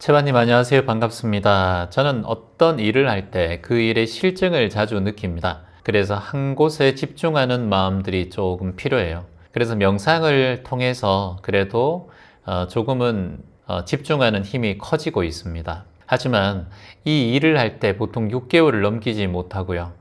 채바님 안녕하세요. 반갑습니다. 저는 어떤 일을 할 때 그 일의 실증을 자주 느낍니다. 그래서 한 곳에 집중하는 마음들이 조금 필요해요. 그래서 명상을 통해서 그래도 조금은 집중하는 힘이 커지고 있습니다. 하지만 이 일을 할 때 보통 6개월을 넘기지 못하고요.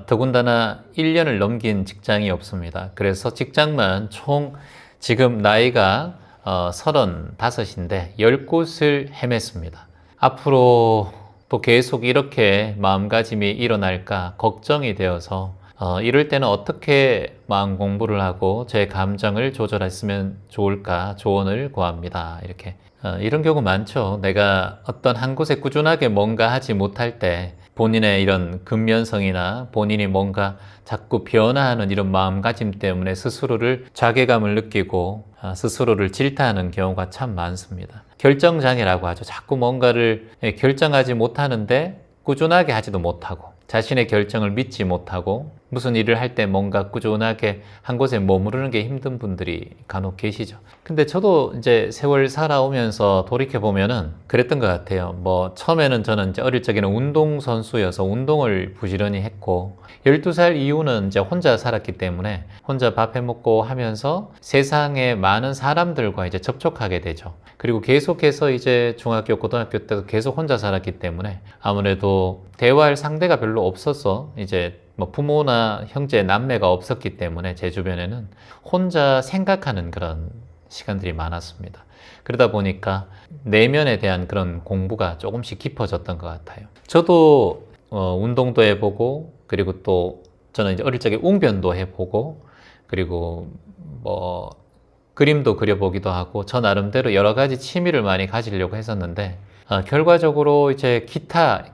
더군다나 1년을 넘긴 직장이 없습니다. 그래서 직장만 총 지금 나이가 35인데 10곳을 헤맸습니다. 앞으로 또 계속 이렇게 마음가짐이 일어날까 걱정이 되어서 이럴 때는 어떻게 마음 공부를 하고 제 감정을 조절했으면 좋을까 조언을 구합니다. 이렇게 이런 경우 많죠. 내가 어떤 한 곳에 꾸준하게 뭔가 하지 못할 때 본인의 이런 근면성이나 본인이 뭔가 자꾸 변화하는 이런 마음가짐 때문에 스스로를 자괴감을 느끼고 스스로를 질타하는 경우가 참 많습니다. 결정장애라고 하죠. 자꾸 뭔가를 결정하지 못하는데 꾸준하게 하지도 못하고 자신의 결정을 믿지 못하고 무슨 일을 할 때 뭔가 꾸준하게 한 곳에 머무르는 게 힘든 분들이 간혹 계시죠. 근데 저도 이제 세월 살아오면서 돌이켜보면은 그랬던 것 같아요. 뭐 처음에는 저는 이제 어릴 적에는 운동선수여서 운동을 부지런히 했고 12살 이후는 이제 혼자 살았기 때문에 혼자 밥 해먹고 하면서 세상에 많은 사람들과 이제 접촉하게 되죠. 그리고 계속해서 이제 중학교, 고등학교 때도 계속 혼자 살았기 때문에 아무래도 대화할 상대가 별로 없어서 이제 뭐 부모나 형제, 남매가 없었기 때문에 제 주변에는 혼자 생각하는 그런 시간들이 많았습니다. 그러다 보니까 내면에 대한 그런 공부가 조금씩 깊어졌던 것 같아요. 저도 운동도 해보고 그리고 또 저는 이제 어릴 적에 웅변도 해보고 그리고 뭐 그림도 그려보기도 하고 저 나름대로 여러 가지 취미를 많이 가지려고 했었는데 결과적으로 이제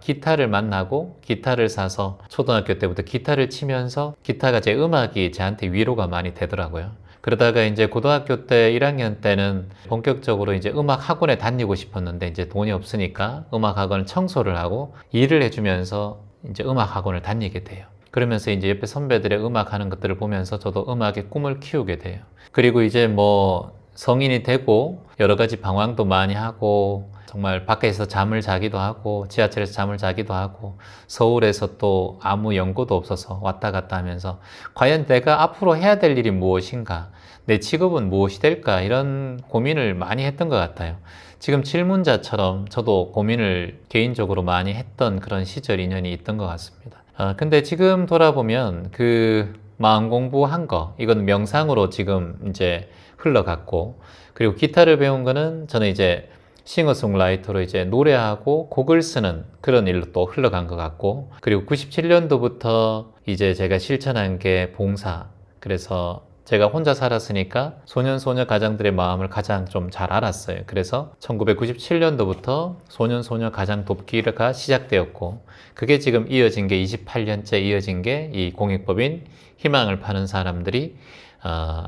기타를 만나고 기타를 사서 초등학교 때부터 기타를 치면서 기타가 제 음악이 저한테 위로가 많이 되더라고요. 그러다가 이제 고등학교 때 1학년 때는 본격적으로 이제 음악 학원에 다니고 싶었는데 이제 돈이 없으니까 음악 학원 청소를 하고 일을 해주면서 이제 음악 학원을 다니게 돼요. 그러면서 이제 옆에 선배들의 음악 하는 것들을 보면서 저도 음악의 꿈을 키우게 돼요. 그리고 이제 뭐 성인이 되고 여러 가지 방황도 많이 하고 정말 밖에서 잠을 자기도 하고 지하철에서 잠을 자기도 하고 서울에서 또 아무 연고도 없어서 왔다 갔다 하면서 과연 내가 앞으로 해야 될 일이 무엇인가, 내 직업은 무엇이 될까 이런 고민을 많이 했던 것 같아요. 지금 질문자처럼 저도 고민을 개인적으로 많이 했던 그런 시절 인연이 있던 것 같습니다. 근데 지금 돌아보면 그 마음 공부한 거, 이건 명상으로 지금 이제 흘러갔고, 그리고 기타를 배운 거는 저는 이제 싱어송라이터로 이제 노래하고 곡을 쓰는 그런 일로 또 흘러간 것 같고, 그리고 97년도부터 이제 제가 실천한 게 봉사. 그래서 제가 혼자 살았으니까 소년소녀 가장들의 마음을 가장 좀 잘 알았어요. 그래서 1997년도부터 소년소녀 가장 돕기가 시작되었고, 그게 지금 이어진 게 28년째 이어진 게 이 공익법인 희망을 파는 사람들이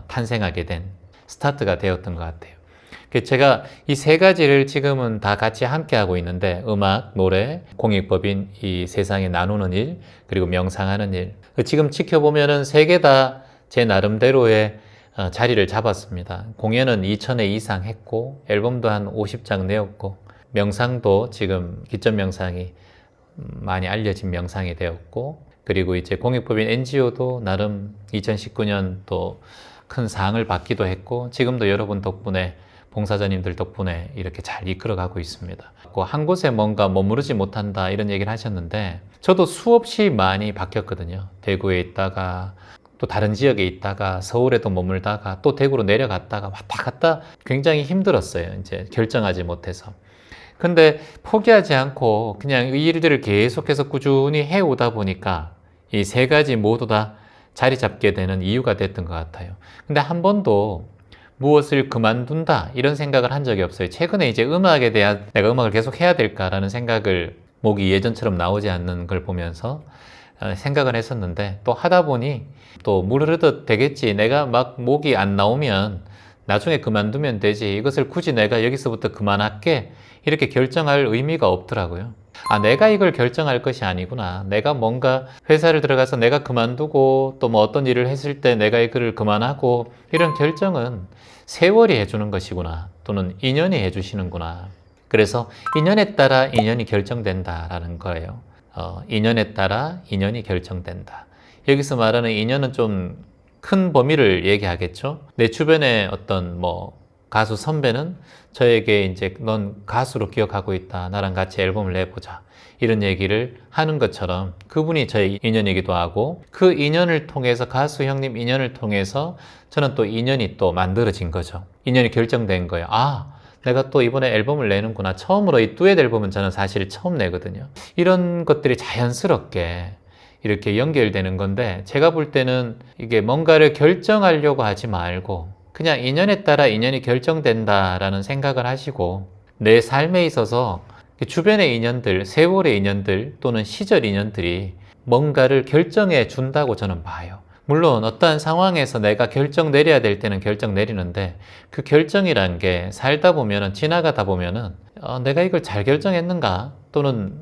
탄생하게 된 스타트가 되었던 것 같아요. 제가 이 세 가지를 지금은 다 같이 함께 하고 있는데 음악, 노래, 공익법인 이 세상에 나누는 일, 그리고 명상하는 일. 지금 지켜보면은 세 개 다 제 나름대로의 자리를 잡았습니다. 공연은 2,000회 이상 했고 앨범도 한 50장 내었고 명상도 지금 기점 명상이 많이 알려진 명상이 되었고 그리고 이제 공익법인 NGO도 나름 2019년 또 큰 상을 받기도 했고 지금도 여러분 덕분에 봉사자님들 덕분에 이렇게 잘 이끌어가고 있습니다. 한 곳에 뭔가 머무르지 못한다 이런 얘기를 하셨는데 저도 수없이 많이 바뀌었거든요. 대구에 있다가 또 다른 지역에 있다가 서울에도 머물다가 또 대구로 내려갔다가 왔다 갔다 굉장히 힘들었어요. 이제 결정하지 못해서. 근데 포기하지 않고 그냥 이 일들을 계속해서 꾸준히 해오다 보니까 이 세 가지 모두 다 자리 잡게 되는 이유가 됐던 것 같아요. 근데 한 번도 무엇을 그만둔다 이런 생각을 한 적이 없어요. 최근에 이제 음악에 대한 내가 음악을 계속 해야 될까라는 생각을 목이 예전처럼 나오지 않는 걸 보면서 생각을 했었는데 또 하다 보니 또 물 흐르듯 되겠지. 내가 막 목이 안 나오면 나중에 그만두면 되지. 이것을 굳이 내가 여기서부터 그만할게. 이렇게 결정할 의미가 없더라고요. 내가 이걸 결정할 것이 아니구나. 내가 뭔가 회사를 들어가서 내가 그만두고 또 뭐 어떤 일을 했을 때 내가 이거를 그만하고 이런 결정은 세월이 해주는 것이구나. 또는 인연이 해주시는구나. 그래서 인연에 따라 인연이 결정된다라는 거예요. 인연에 따라 인연이 결정된다. 여기서 말하는 인연은 좀 큰 범위를 얘기하겠죠. 내 주변에 어떤 가수 선배는 저에게 이제 넌 가수로 기억하고 있다. 나랑 같이 앨범을 내보자. 이런 얘기를 하는 것처럼 그분이 저의 인연이기도 하고 그 인연을 통해서 가수 형님 인연을 통해서 저는 또 인연이 또 만들어진 거죠. 인연이 결정된 거예요. 아, 내가 또 이번에 앨범을 내는구나. 처음으로 이 듀엣 앨범은 저는 사실 처음 내거든요. 이런 것들이 자연스럽게 이렇게 연결되는 건데 제가 볼 때는 이게 뭔가를 결정하려고 하지 말고 그냥 인연에 따라 인연이 결정된다라는 생각을 하시고 내 삶에 있어서 주변의 인연들, 세월의 인연들 또는 시절 인연들이 뭔가를 결정해 준다고 저는 봐요. 물론 어떠한 상황에서 내가 결정 내려야 될 때는 결정 내리는데 그 결정이란 게 살다 보면은 지나가다 보면은 내가 이걸 잘 결정했는가 또는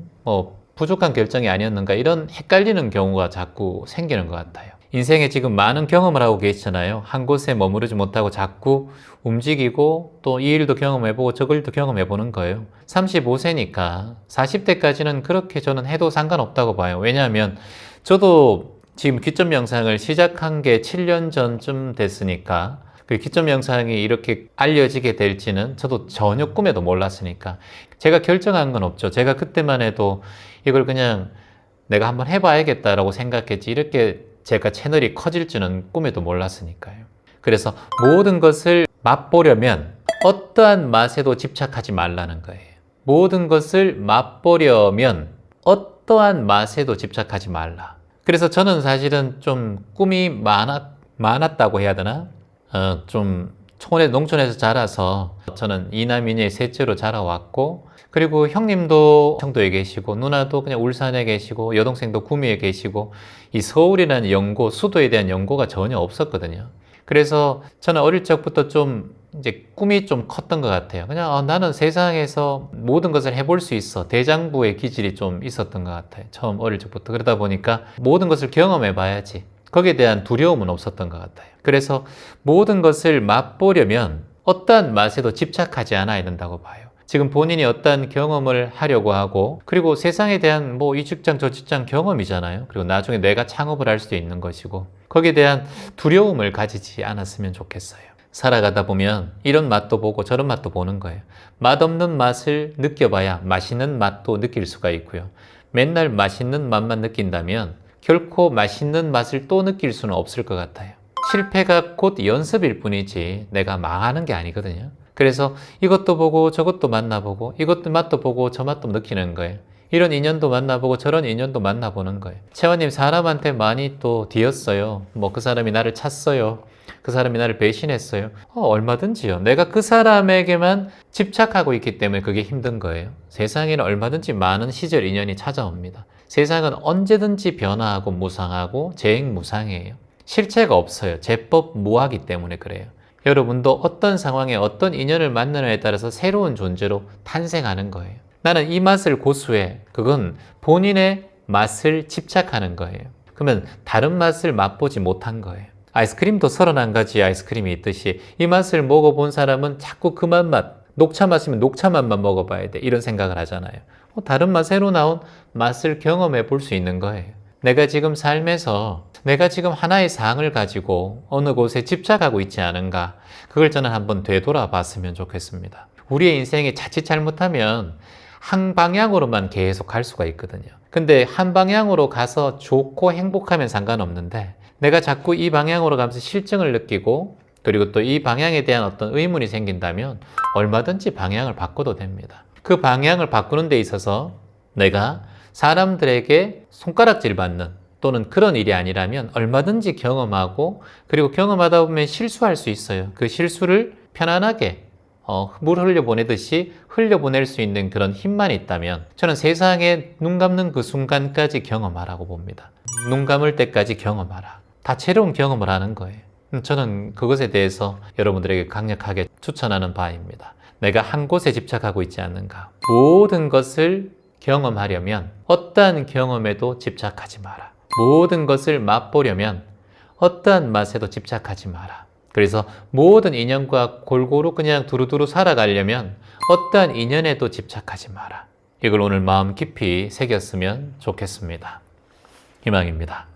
부족한 결정이 아니었는가 이런 헷갈리는 경우가 자꾸 생기는 것 같아요. 인생에 지금 많은 경험을 하고 계시잖아요. 한 곳에 머무르지 못하고 자꾸 움직이고 또 이 일도 경험해보고 저 일도 경험해보는 거예요. 35세니까 40대까지는 그렇게 저는 해도 상관없다고 봐요. 왜냐하면 저도 지금 기점 명상을 시작한 게 7년 전쯤 됐으니까 그 기점 명상이 이렇게 알려지게 될지는 저도 전혀 꿈에도 몰랐으니까 제가 결정한 건 없죠. 제가 그때만 해도 이걸 그냥 내가 한번 해봐야겠다라고 생각했지 이렇게 제가 채널이 커질 줄은 꿈에도 몰랐으니까요. 그래서 모든 것을 맛보려면 어떠한 맛에도 집착하지 말라는 거예요. 모든 것을 맛보려면 어떠한 맛에도 집착하지 말라. 그래서 저는 사실은 좀 꿈이 많았다고 해야 되나? 좀 농촌에서 자라서 저는 이남이녀의 셋째로 자라왔고 그리고 형님도 청도에 계시고 누나도 그냥 울산에 계시고 여동생도 구미에 계시고 이 서울이라는 연고, 수도에 대한 연고가 전혀 없었거든요. 그래서 저는 어릴 적부터 좀 이제 꿈이 좀 컸던 것 같아요. 그냥 나는 세상에서 모든 것을 해볼 수 있어. 대장부의 기질이 좀 있었던 것 같아요. 처음 어릴 적부터. 그러다 보니까 모든 것을 경험해 봐야지. 거기에 대한 두려움은 없었던 것 같아요. 그래서 모든 것을 맛보려면 어떠한 맛에도 집착하지 않아야 된다고 봐요. 지금 본인이 어떠한 경험을 하려고 하고 그리고 세상에 대한 이 직장 저 직장 경험이잖아요. 그리고 나중에 내가 창업을 할 수도 있는 것이고 거기에 대한 두려움을 가지지 않았으면 좋겠어요. 살아가다 보면 이런 맛도 보고 저런 맛도 보는 거예요. 맛없는 맛을 느껴봐야 맛있는 맛도 느낄 수가 있고요. 맨날 맛있는 맛만 느낀다면 결코 맛있는 맛을 또 느낄 수는 없을 것 같아요. 실패가 곧 연습일 뿐이지 내가 망하는 게 아니거든요. 그래서 이것도 보고 저것도 만나보고 이것도 맛도 보고 저 맛도 느끼는 거예요. 이런 인연도 만나보고 저런 인연도 만나보는 거예요. 채원님 사람한테 많이 또 뒤었어요. 그 사람이 나를 찼어요. 그 사람이 나를 배신했어요. 얼마든지요. 내가 그 사람에게만 집착하고 있기 때문에 그게 힘든 거예요. 세상에는 얼마든지 많은 시절 인연이 찾아옵니다. 세상은 언제든지 변화하고 무상하고 재행무상이에요. 실체가 없어요. 제법 무하기 때문에 그래요. 여러분도 어떤 상황에 어떤 인연을 만나느냐에 따라서 새로운 존재로 탄생하는 거예요. 나는 이 맛을 고수해. 그건 본인의 맛을 집착하는 거예요. 그러면 다른 맛을 맛보지 못한 거예요. 아이스크림도 31가지 아이스크림이 있듯이 이 맛을 먹어본 사람은 자꾸 그 맛, 녹차 맛이면 녹차 맛만 먹어봐야 돼. 이런 생각을 하잖아요. 다른 맛, 새로 나온 맛을 경험해 볼 수 있는 거예요. 내가 지금 삶에서 내가 지금 하나의 사항을 가지고 어느 곳에 집착하고 있지 않은가, 그걸 저는 한번 되돌아 봤으면 좋겠습니다. 우리의 인생이 자칫 잘못하면 한 방향으로만 계속 갈 수가 있거든요. 근데 한 방향으로 가서 좋고 행복하면 상관없는데 내가 자꾸 이 방향으로 가면서 실증을 느끼고 그리고 또 이 방향에 대한 어떤 의문이 생긴다면 얼마든지 방향을 바꿔도 됩니다. 그 방향을 바꾸는 데 있어서 내가 사람들에게 손가락질 받는 또는 그런 일이 아니라면 얼마든지 경험하고 그리고 경험하다 보면 실수할 수 있어요. 그 실수를 편안하게 물 흘려보내듯이 흘려보낼 수 있는 그런 힘만 있다면 저는 세상에 눈 감는 그 순간까지 경험하라고 봅니다. 눈 감을 때까지 경험하라. 다채로운 경험을 하는 거예요. 저는 그것에 대해서 여러분들에게 강력하게 추천하는 바입니다. 내가 한 곳에 집착하고 있지 않는가. 모든 것을 경험하려면 어떠한 경험에도 집착하지 마라. 모든 것을 맛보려면 어떠한 맛에도 집착하지 마라. 그래서 모든 인연과 골고루 그냥 두루두루 살아가려면 어떠한 인연에도 집착하지 마라. 이걸 오늘 마음 깊이 새겼으면 좋겠습니다. 희망입니다.